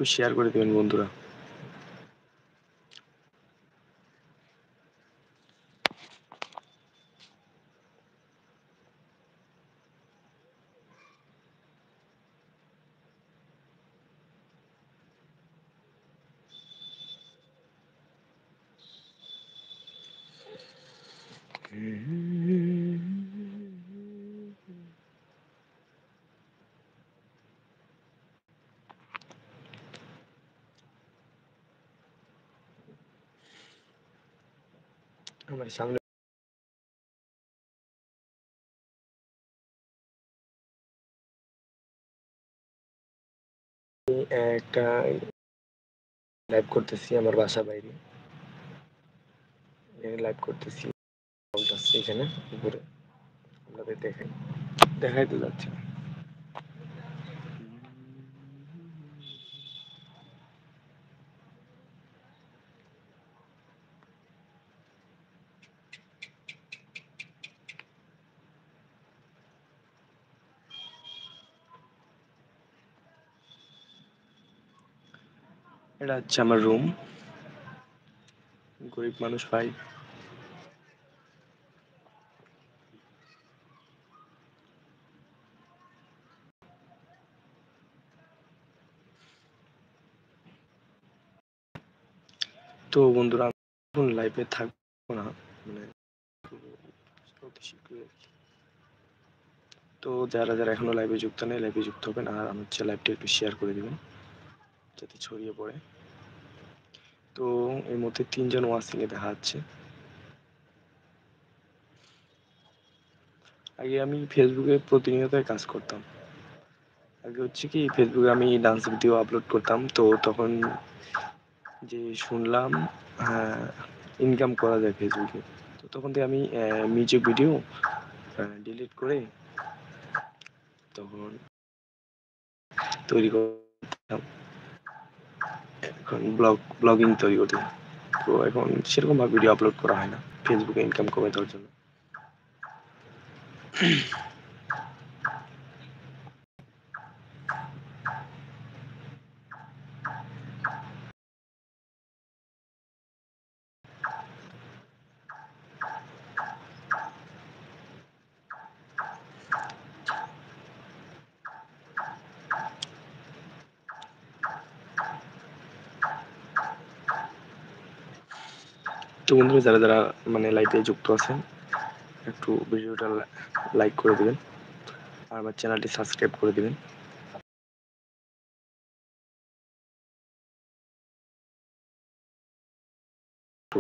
একটু শেয়ার করে দেবেন বন্ধুরা। আমার সামনে একটা লাইভ করতেছি আমার বাসা বাইরে, লাইভ করতেছি এখানে উপরে আপনাদের দেখাইতে যাচ্ছে। এটা হচ্ছে আমার রুম, গরিব মানুষ ভাই। তো বন্ধুরা এখন লাইভে থাকবো না, মানে অতি শীঘ্রই। তো যারা যারা এখনো লাইভে যুক্ত নেই লাইভে যুক্ত হবেন, আর আমার হচ্ছে লাইভটা একটু শেয়ার করে দিবেন যাতে ছড়িয়ে পড়ে। তো এই মধ্যে 3 জন ওয়াচিং এ দেখা যাচ্ছে। আগে আমি ফেসবুকে প্রতিনিয়ত কাজ করতাম। আগে হচ্ছে কি ফেসবুকে আমি ডান্স ভিডিও আপলোড করতাম, তো তখন যে শুনলাম ইনকাম করা যায় ফেসবুকে। তো তখন থেকে আমি মিউজিক ভিডিও ডিলিট করে তখন তৈরি করতাম, এখন ব্লগিং তৈরি করি। তো এখন সেরকম ভাবে ভিডিও আপলোড করা হয় না ফেসবুকে ইনকাম কমে দেওয়ার জন্য। তো বন্ধুরা যারা যারা মানে লাইভে যুক্ত আছেন একটু ভিডিওটা লাইক করে দিবেন আর আমার চ্যানেলটি সাবস্ক্রাইব করে দিবেন। তো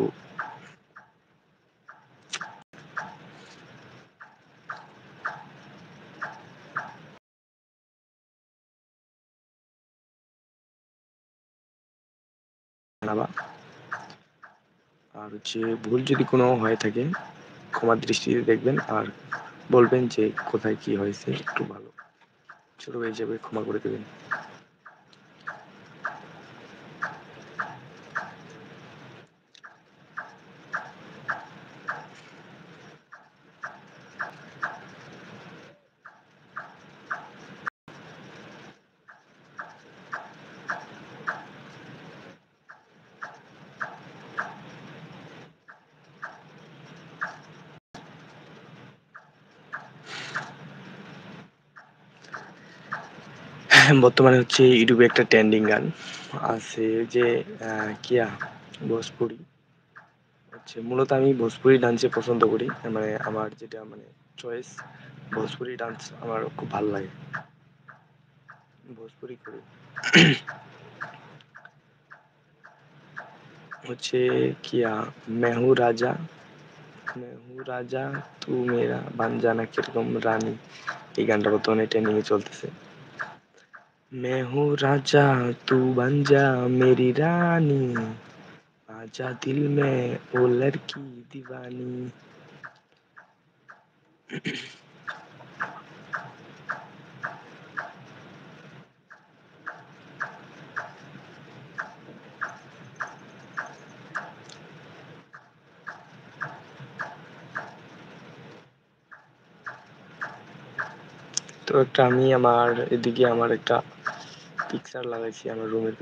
জানাবা, আর হচ্ছে ভুল যদি কোনো হয়ে থাকে ক্ষমার দৃষ্টিতে দেখবেন, আর বলবেন যে কোথায় কি হয়েছে, একটু ভালো ছোট ভাই হিসেবে ক্ষমা করে দেবেন। বর্তমানে হচ্ছে ইউটিউবে একটা ট্রেন্ডিং গান আছে যে কিয়া ভোজপুরি হচ্ছে, মূলত আমি ভোজপুরি ডান্সে পছন্দ করি, মানে আমার যেটা মানে চয়েস ভোজপুরি ডান্স আমার খুব ভালো লাগে, ভোজপুরি করি। হচ্ছে কিয়া মেহু রাজা, মেহু রাজা তু মেরা বানজানা কিরকম রানী, এই গানটা বর্তমানে ট্রেন্ডিং এ চলতেছে। मैं हूँ राजा तू बन जा मेरी रानी, आजा दिल में ओ लड़की दीवानी। তো একটা আমি আমার এদিকে আমার একটা পিকচার লাগাইছি আমার রুমের